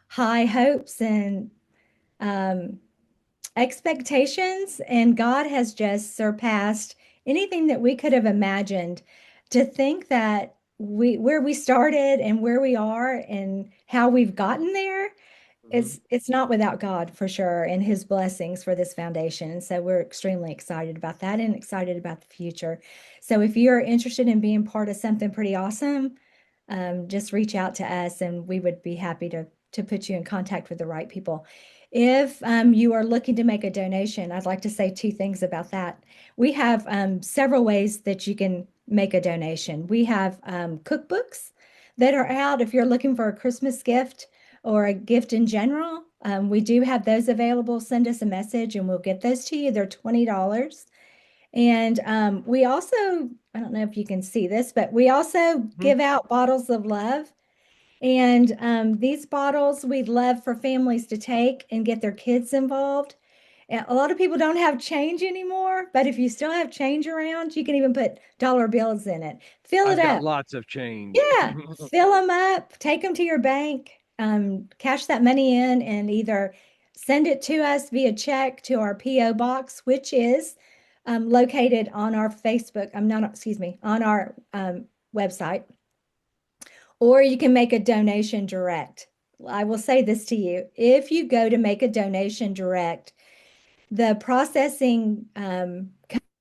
[SPEAKER 2] high hopes and um, expectations, and God has just surpassed anything that we could have imagined. To think that where we started and where we are and how we've gotten there,
[SPEAKER 1] Mhm.
[SPEAKER 2] it's not without God for sure and his blessings for this foundation. And so we're extremely excited about that and excited about the future. So if you're interested in being part of something pretty awesome, just reach out to us and we would be happy to put you in contact with the right people. If you are looking to make a donation, I'd like to say two things about that. We have several ways that you can make a donation. We have cookbooks that are out if you're looking for a Christmas gift or a gift in general. We do have those available. Send us a message and we'll get those to you. They're $20. And we also, I don't know if you can see this, but we also
[SPEAKER 1] Mhm.
[SPEAKER 2] give out bottles of love. And these bottles we'd love for families to take and get their kids involved. And a lot of people don't have change anymore, but if you still have change around, you can even put dollar bills in it. Fill it
[SPEAKER 1] I've got
[SPEAKER 2] up.
[SPEAKER 1] lots of change.
[SPEAKER 2] Yeah, fill them up, take them to your bank, cash that money in, and either send it to us via check to our P.O. box, which is located on our Facebook. I'm not, excuse me, on our website, or you can make a donation direct I will say this to you. If you go to make a donation direct, the processing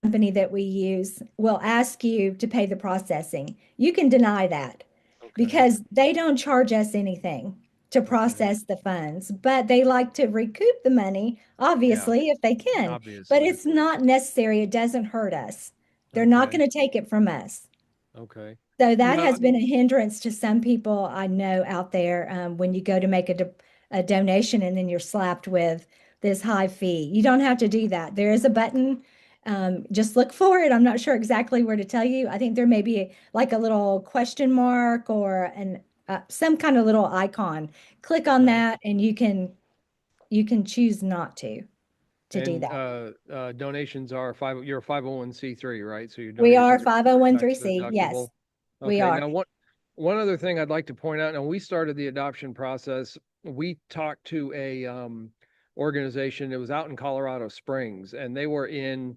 [SPEAKER 2] company that we use will ask you to pay the processing. You can deny that
[SPEAKER 1] Okay.
[SPEAKER 2] because they don't charge us anything to
[SPEAKER 1] Okay.
[SPEAKER 2] process the funds, but they like to recoup the money,
[SPEAKER 1] Yeah.
[SPEAKER 2] obviously, if they can. But
[SPEAKER 1] Obviously.
[SPEAKER 2] it's not necessary. It doesn't hurt us. They're not
[SPEAKER 1] Okay.
[SPEAKER 2] going to take it from us.
[SPEAKER 1] Okay.
[SPEAKER 2] So that
[SPEAKER 1] Well,
[SPEAKER 2] has been a hindrance to some people I know out there when you go to make a donation and then you're slapped with this high fee. You don't have to do that. There is a button. Just look for it. I'm not sure exactly where to tell you. I think there may be like a little question mark or an some kind of little icon. Click on
[SPEAKER 1] okay.
[SPEAKER 2] that and you can choose not to do
[SPEAKER 1] And
[SPEAKER 2] that.
[SPEAKER 1] donations are you're a 501(c)(3), right? So your
[SPEAKER 2] We are
[SPEAKER 1] donations are tax
[SPEAKER 2] 501(c).
[SPEAKER 1] deductible.
[SPEAKER 2] Yes, we
[SPEAKER 1] Okay.
[SPEAKER 2] are.
[SPEAKER 1] Now, one other thing I'd like to point out. Now, we started the adoption process. We talked to a organization. It was out in Colorado Springs, and they were in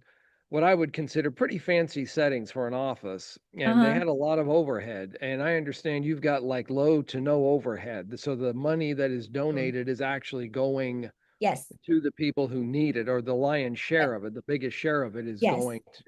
[SPEAKER 1] what I would consider pretty fancy settings for an office, and they
[SPEAKER 2] Uh-huh.
[SPEAKER 1] had a lot of overhead. And I understand you've got like low to no overhead, so the money that is
[SPEAKER 2] Mm.
[SPEAKER 1] donated is actually going
[SPEAKER 2] Yes.
[SPEAKER 1] to the people who need it, or the lion's share of it. The biggest share of it is
[SPEAKER 2] Yes.
[SPEAKER 1] going to.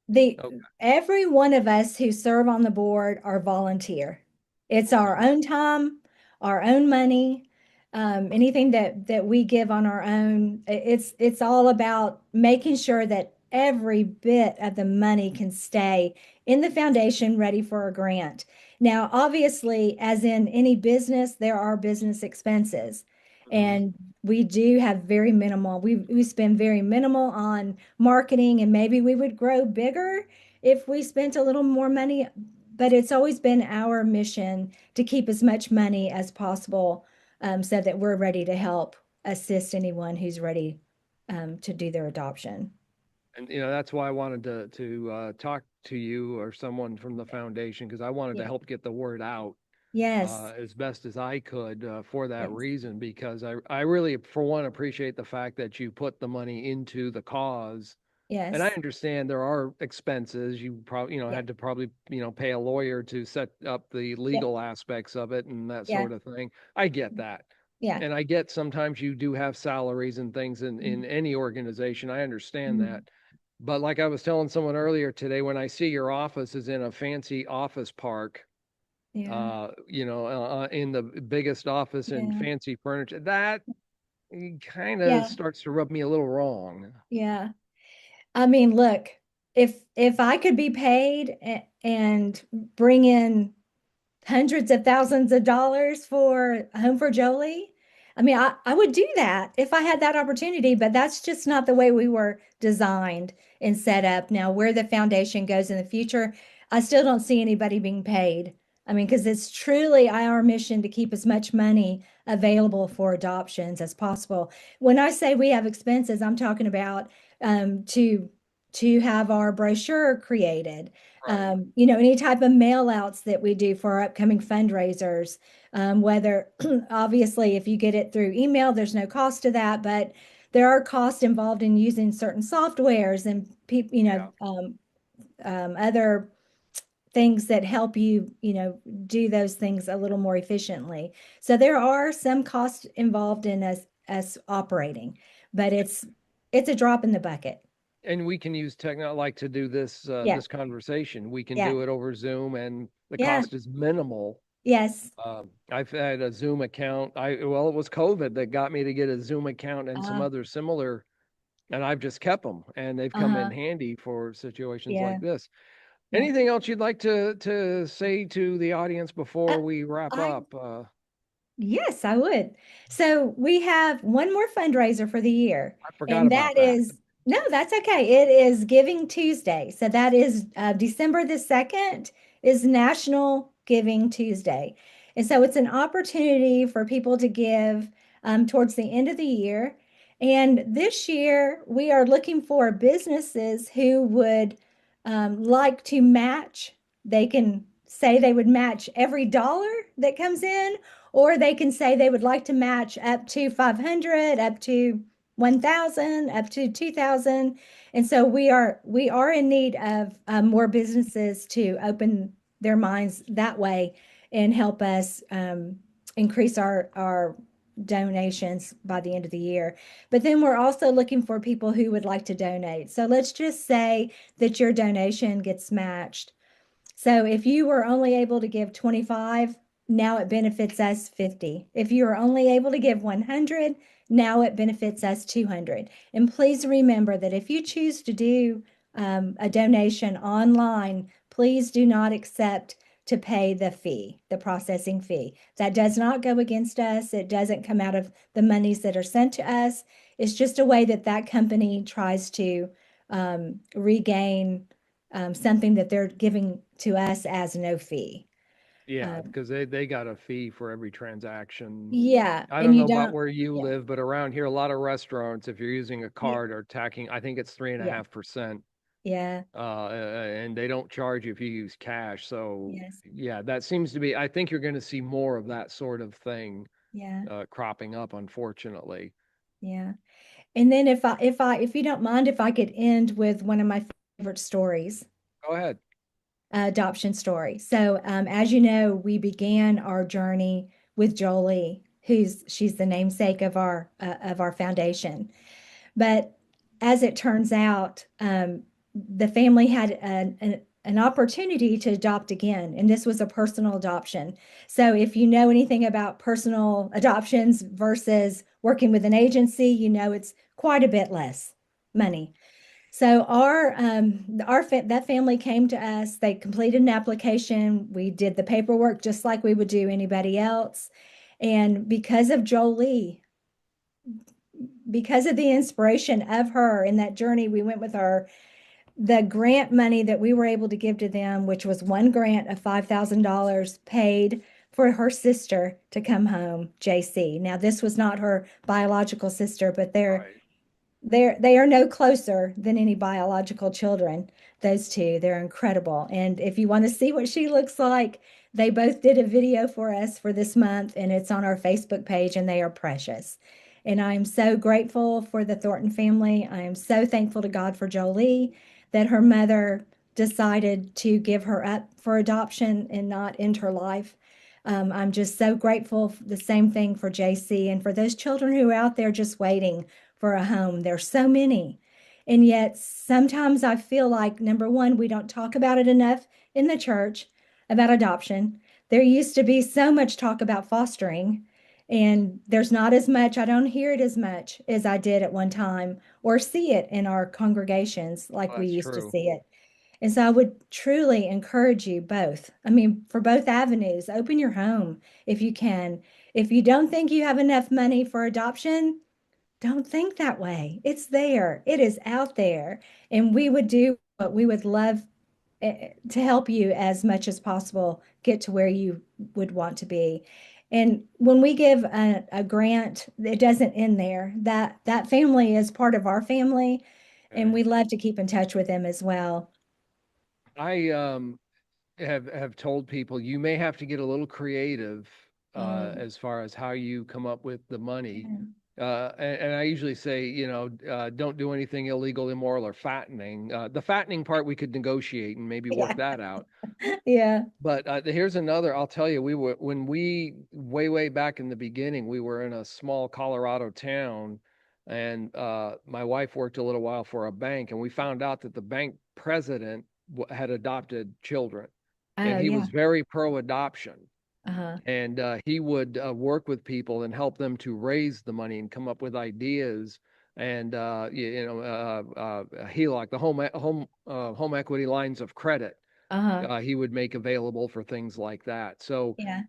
[SPEAKER 2] The
[SPEAKER 1] Okay.
[SPEAKER 2] every one of us who serve on the board are volunteer. It's our
[SPEAKER 1] Okay.
[SPEAKER 2] own time, our own money, anything that we give on our own. It's all about making sure that every bit of the money can stay in the foundation ready for a grant. Now, obviously, as in any business, there are business expenses.
[SPEAKER 1] Mhm.
[SPEAKER 2] And we do have very minimal, we spend very minimal on marketing, and maybe we would grow bigger if we spent a little more money. But it's always been our mission to keep as much money as possible so that we're ready to help assist anyone who's ready to do their adoption.
[SPEAKER 1] And that's why I wanted to talk to you or someone from the foundation, because I wanted to
[SPEAKER 2] Yeah.
[SPEAKER 1] help get the word out
[SPEAKER 2] Yes.
[SPEAKER 1] as best as I could for that
[SPEAKER 2] Yes.
[SPEAKER 1] reason, because I really, for one, appreciate the fact that you put the money into the cause. And I
[SPEAKER 2] Yes.
[SPEAKER 1] understand there are expenses. You probably,
[SPEAKER 2] Yeah.
[SPEAKER 1] had to probably, pay a lawyer to set up the
[SPEAKER 2] Yeah.
[SPEAKER 1] legal aspects of it and that
[SPEAKER 2] Yeah.
[SPEAKER 1] sort of thing. I get that.
[SPEAKER 2] Yeah.
[SPEAKER 1] And I get sometimes you do have salaries and things in any organization. I understand
[SPEAKER 2] Mhm.
[SPEAKER 1] that. But like I was telling someone earlier today, when I see your office is in a fancy office park,
[SPEAKER 2] Yeah.
[SPEAKER 1] in the biggest office and
[SPEAKER 2] Yeah.
[SPEAKER 1] fancy furniture, that kind of
[SPEAKER 2] Yeah.
[SPEAKER 1] starts to rub me a little wrong.
[SPEAKER 2] Yeah. I mean, look, if I could be paid and bring in hundreds of thousands of dollars for Home for Jolie. I mean, I would do that if I had that opportunity, but that's just not the way we were designed and set up. Now, where the foundation goes in the future, I still don't see anybody being paid. I mean, because it's truly our mission to keep as much money available for adoptions as possible. When I say we have expenses, I'm talking about to have our brochure created,
[SPEAKER 1] Right.
[SPEAKER 2] any type of mail outs that we do for our upcoming fundraisers, whether obviously if you get it through email, there's no cost to that, but there are costs involved in using certain softwares and people,
[SPEAKER 1] Yeah.
[SPEAKER 2] other things that help you, do those things a little more efficiently. So there are some costs involved in us operating, but it's a drop in the bucket.
[SPEAKER 1] And we can use technology like to do
[SPEAKER 2] Yeah,
[SPEAKER 1] this conversation. We can
[SPEAKER 2] yeah,
[SPEAKER 1] do it over Zoom, and the
[SPEAKER 2] yeah.
[SPEAKER 1] cost is minimal.
[SPEAKER 2] Yes.
[SPEAKER 1] I've had a Zoom account. It was COVID that got me to get a Zoom account and some
[SPEAKER 2] Uh,
[SPEAKER 1] other similar, and I've just kept them, and they've come in
[SPEAKER 2] uh-huh.
[SPEAKER 1] handy for situations like
[SPEAKER 2] Yeah.
[SPEAKER 1] this.
[SPEAKER 2] Yeah.
[SPEAKER 1] Anything else you'd like to say to the audience
[SPEAKER 2] Uh,
[SPEAKER 1] before we wrap
[SPEAKER 2] I
[SPEAKER 1] up?
[SPEAKER 2] Yes, I would. So we have one more fundraiser for the year,
[SPEAKER 1] I forgot
[SPEAKER 2] and
[SPEAKER 1] about
[SPEAKER 2] that
[SPEAKER 1] that.
[SPEAKER 2] is, no, that's okay. It is Giving Tuesday. So that is December the 2nd is National Giving Tuesday. And so it's an opportunity for people to give towards the end of the year. And this year we are looking for businesses who would like to match. They can say they would match every dollar that comes in, or they can say they would like to match up to 500, up to 1,000, up to 2,000. And so we are in need of more businesses to open their minds that way and help us increase our donations by the end of the year. But then we're also looking for people who would like to donate. So let's just say that your donation gets matched. So if you were only able to give 25, now it benefits us 50. If you are only able to give 100, now it benefits us 200. And please remember that if you choose to do a donation online, please do not accept to pay the fee, the processing fee. That does not go against us. It doesn't come out of the monies that are sent to us. It's just a way that that company tries to regain something that they're giving to us as no fee.
[SPEAKER 1] Yeah,
[SPEAKER 2] Um,
[SPEAKER 1] because they got a fee for every transaction.
[SPEAKER 2] yeah,
[SPEAKER 1] I
[SPEAKER 2] and
[SPEAKER 1] don't
[SPEAKER 2] you
[SPEAKER 1] know about
[SPEAKER 2] don't,
[SPEAKER 1] where you
[SPEAKER 2] yeah,
[SPEAKER 1] live, but around here, a lot of restaurants, if you're using a
[SPEAKER 2] yeah,
[SPEAKER 1] card, are tacking, I think it's three and a
[SPEAKER 2] yeah,
[SPEAKER 1] half percent,
[SPEAKER 2] yeah,
[SPEAKER 1] and they don't charge you if you use cash. So
[SPEAKER 2] yes,
[SPEAKER 1] yeah, that seems to be. I think you're going to see more of that sort of thing
[SPEAKER 2] yeah,
[SPEAKER 1] cropping up, unfortunately.
[SPEAKER 2] yeah. And then if you don't mind, if I could end with one of my favorite stories,
[SPEAKER 1] Go ahead.
[SPEAKER 2] adoption story. So, as you know, we began our journey with Jolie, she's the namesake of our foundation. But as it turns out, the family had an opportunity to adopt again, and this was a personal adoption. So if you know anything about personal adoptions versus working with an agency, you know it's quite a bit less money. So that family came to us. They completed an application. We did the paperwork just like we would do anybody else. And because of the inspiration of her in that journey, we went with her. The grant money that we were able to give to them, which was one grant of $5,000, paid for her sister to come home, JC. Now, this was not her biological sister, but
[SPEAKER 1] Right.
[SPEAKER 2] they are no closer than any biological children, those two. They're incredible. And if you want to see what she looks like, they both did a video for us for this month, and it's on our Facebook page, and they are precious. And I am so grateful for the Thornton family. I am so thankful to God for Jolie that her mother decided to give her up for adoption and not end her life. I'm just so grateful. The same thing for JC and for those children who are out there just waiting for a home. There's so many. And yet sometimes I feel like, number one, we don't talk about it enough in the church about adoption. There used to be so much talk about fostering, and there's not as much, I don't hear it as much as I did at one time or see it in our congregations like
[SPEAKER 1] Well,
[SPEAKER 2] we
[SPEAKER 1] that's
[SPEAKER 2] used to
[SPEAKER 1] true.
[SPEAKER 2] see it. And so I would truly encourage you both. I mean, for both avenues, open your home if you can. If you don't think you have enough money for adoption, don't think that way. It's there. It is out there. And we would do what we would love to help you as much as possible get to where you would want to be. And when we give a grant, it doesn't end there. That family is part of our family, and
[SPEAKER 1] Okay.
[SPEAKER 2] we love to keep in touch with them as well.
[SPEAKER 1] I have told people you may have to get a little creative
[SPEAKER 2] Mm,
[SPEAKER 1] as far as how you come up with the money.
[SPEAKER 2] yeah.
[SPEAKER 1] And I usually say, don't do anything illegal, immoral, or fattening. The fattening part we could negotiate and maybe work
[SPEAKER 2] Yeah.
[SPEAKER 1] that out.
[SPEAKER 2] Yeah.
[SPEAKER 1] But here's another. I'll tell you, we were when we way back in the beginning, we were in a small Colorado town, and my wife worked a little while for a bank, and we found out that the bank president had adopted children, and
[SPEAKER 2] Oh,
[SPEAKER 1] he
[SPEAKER 2] yeah.
[SPEAKER 1] was very pro adoption,
[SPEAKER 2] Uh-huh.
[SPEAKER 1] and he would work with people and help them to raise the money and come up with ideas. And HELOC, the home equity lines of credit,
[SPEAKER 2] Uh-huh.
[SPEAKER 1] he would make available for things like that. So,
[SPEAKER 2] Yeah.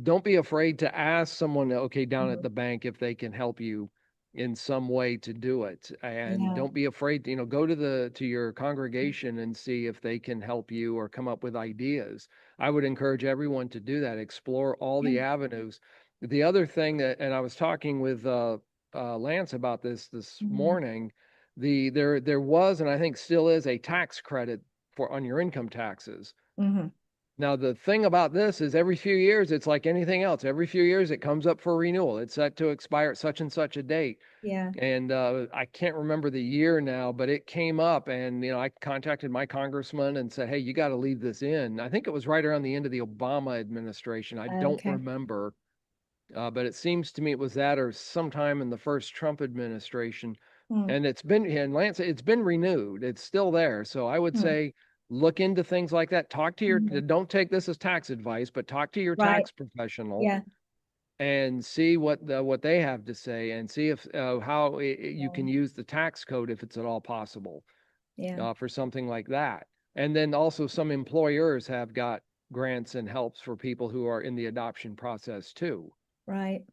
[SPEAKER 1] don't be afraid to ask someone, okay, down at
[SPEAKER 2] Mhm.
[SPEAKER 1] the bank if they can help you in some way to do it. And
[SPEAKER 2] Yeah.
[SPEAKER 1] don't be afraid to, go to your congregation and see if they can help you or come up with ideas. I would encourage everyone to do that, explore all
[SPEAKER 2] Yeah.
[SPEAKER 1] the avenues. The other thing that, and I was talking with Lance about this
[SPEAKER 2] Mhm.
[SPEAKER 1] morning, there was, and I think still is, a tax credit for on your income taxes.
[SPEAKER 2] Mhm.
[SPEAKER 1] Now, the thing about this is every few years, it's like anything else. Every few years, it comes up for renewal. It's set to expire at such and such a date.
[SPEAKER 2] Yeah.
[SPEAKER 1] And I can't remember the year now, but it came up. And, I contacted my congressman and said, hey, you got to leave this in. I think it was right around the end of the Obama administration. I don't
[SPEAKER 2] Okay.
[SPEAKER 1] remember. But it seems to me it was that or sometime in the first Trump administration.
[SPEAKER 2] Mm,
[SPEAKER 1] And and Lance, it's been renewed. It's still there. So I would
[SPEAKER 2] mm,
[SPEAKER 1] say look into things like that. Talk to your,
[SPEAKER 2] mhm.
[SPEAKER 1] don't take this as tax advice, but talk to your
[SPEAKER 2] Right.
[SPEAKER 1] tax professional
[SPEAKER 2] Yeah.
[SPEAKER 1] and see what they have to say and see if how you
[SPEAKER 2] Yeah.
[SPEAKER 1] can use the tax code if it's at all possible
[SPEAKER 2] Yeah.
[SPEAKER 1] for something like that. And then also some employers have got grants and helps for people who are in the adoption process too.
[SPEAKER 2] Right.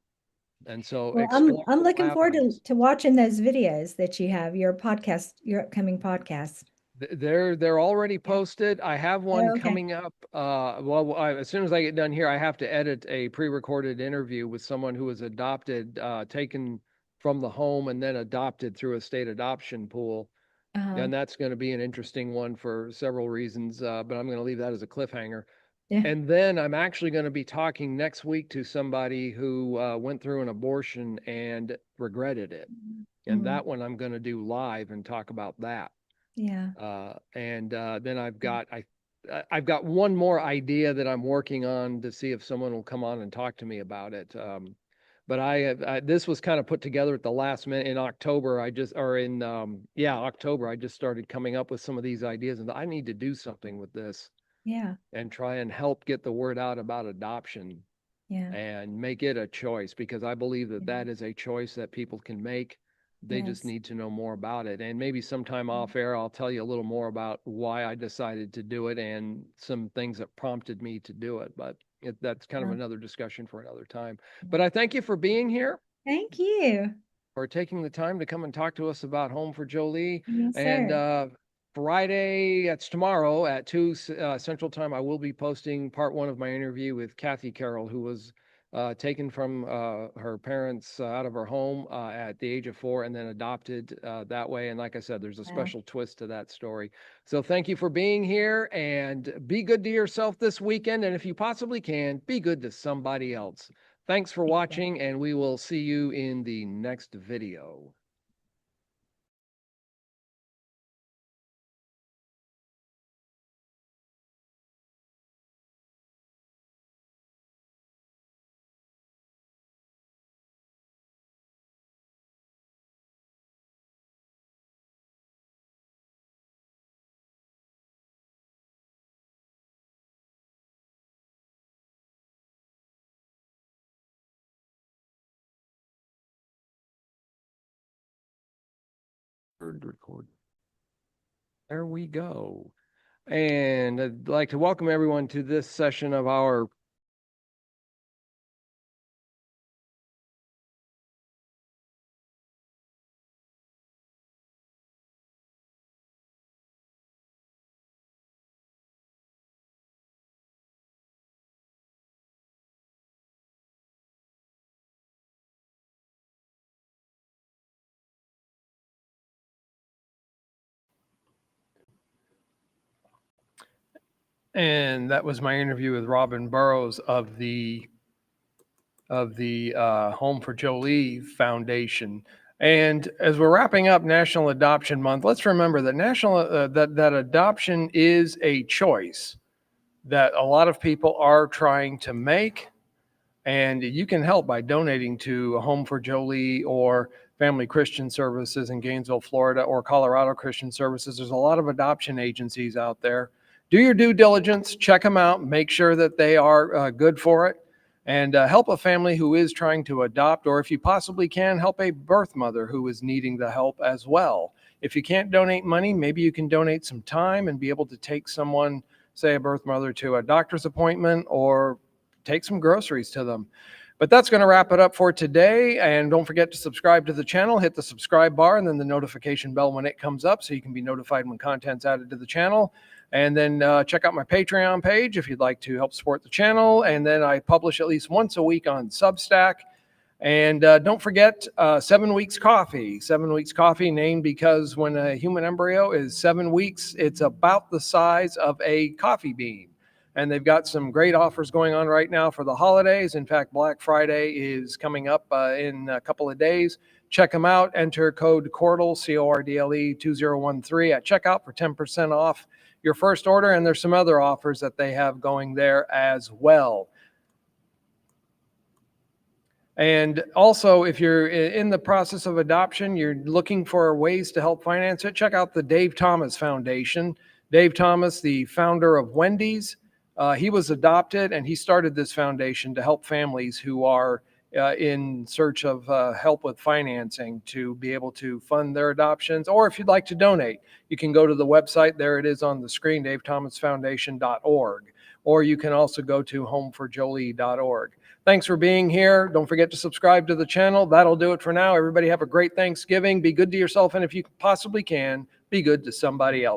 [SPEAKER 1] And so
[SPEAKER 2] Well, I'm
[SPEAKER 1] explore
[SPEAKER 2] I'm
[SPEAKER 1] those
[SPEAKER 2] looking forward
[SPEAKER 1] avenues.
[SPEAKER 2] to watching those videos that you have, your podcast, your upcoming podcast.
[SPEAKER 1] They're already
[SPEAKER 2] Yeah.
[SPEAKER 1] posted. I have one
[SPEAKER 2] Oh, okay.
[SPEAKER 1] coming up. As soon as I get done here, I have to edit a pre-recorded interview with someone who was adopted, taken from the home and then adopted through a state adoption pool.
[SPEAKER 2] Uh,
[SPEAKER 1] And that's going to be an interesting one for several reasons, but I'm going to leave that as a cliffhanger.
[SPEAKER 2] yeah.
[SPEAKER 1] And then I'm actually going to be talking next week to somebody who went through an abortion and regretted it. And
[SPEAKER 2] Mm,
[SPEAKER 1] that one I'm going to do live and talk about that.
[SPEAKER 2] yeah.
[SPEAKER 1] And then I've got one more idea that I'm working on to see if someone will come on and talk to me about it. But this was kind of put together at the last minute in October. October. I just started coming up with some of these ideas, and I need to do something with this
[SPEAKER 2] Yeah.
[SPEAKER 1] and try and help get the word out about adoption
[SPEAKER 2] Yeah.
[SPEAKER 1] and make it a choice because I believe that
[SPEAKER 2] Yeah.
[SPEAKER 1] that is a choice that people can make. They just
[SPEAKER 2] Yes.
[SPEAKER 1] need to know more about it. And maybe sometime off air, I'll tell you a little more about why I decided to do it and some things that prompted me to do it. But that's kind of
[SPEAKER 2] Yeah.
[SPEAKER 1] another discussion for another time. But I thank you for being here,
[SPEAKER 2] Thank you.
[SPEAKER 1] for taking the time to come and talk to us about Home for Jolie.
[SPEAKER 2] Yes,
[SPEAKER 1] And
[SPEAKER 2] sir.
[SPEAKER 1] Friday, that's tomorrow at 2 Central Time, I will be posting part one of my interview with Kathy Carroll, who was taken from her parents out of her home at the age of 4 and then adopted that way. And like I said, there's a
[SPEAKER 2] Wow.
[SPEAKER 1] special twist to that story. So thank you for being here and be good to yourself this weekend. And if you possibly can, be good to somebody else. Thanks for watching, and we will see you in the next video. Record. There we go. And I'd like to welcome everyone to this session of our and that was my interview with Robin Burroughs of the Home for Jolie Foundation. And as we're wrapping up National Adoption Month, let's remember that that adoption is a choice that a lot of people are trying to make, and you can help by donating to Home for Jolie or Family Christian Services in Gainesville, Florida, or Colorado Christian Services. There's a lot of adoption agencies out there. Do your due diligence, check them out, make sure that they are good for it, and help a family who is trying to adopt, or if you possibly can, help a birth mother who is needing the help as well. If you can't donate money, maybe you can donate some time and be able to take someone, say a birth mother, to a doctor's appointment or take some groceries to them. But that's going to wrap it up for today. And don't forget to subscribe to the channel, hit the subscribe bar and then the notification bell when it comes up so you can be notified when content's added to the channel. And then check out my Patreon page if you'd like to help support the channel. And then I publish at least once a week on Substack. And don't forget 7 Weeks Coffee. 7 Weeks Coffee, named because when a human embryo is 7 weeks, it's about the size of a coffee bean. And they've got some great offers going on right now for the holidays. In fact, Black Friday is coming up in a couple of days. Check them out. Enter code CORDLE, CORDLE 2013 at checkout for 10% off your first order. And there's some other offers that they have going there as well. And also, if you're in the process of adoption, you're looking for ways to help finance it, check out the Dave Thomas Foundation. Dave Thomas, the founder of Wendy's, he was adopted, and he started this foundation to help families who are in search of help with financing to be able to fund their adoptions. Or if you'd like to donate, you can go to the website. There it is on the screen, davethomasfoundation.org. Or you can also go to homeforjolee.org. Thanks for being here. Don't forget to subscribe to the channel. That'll do it for now. Everybody have a great Thanksgiving. Be good to yourself, and if you possibly can, be good to somebody else.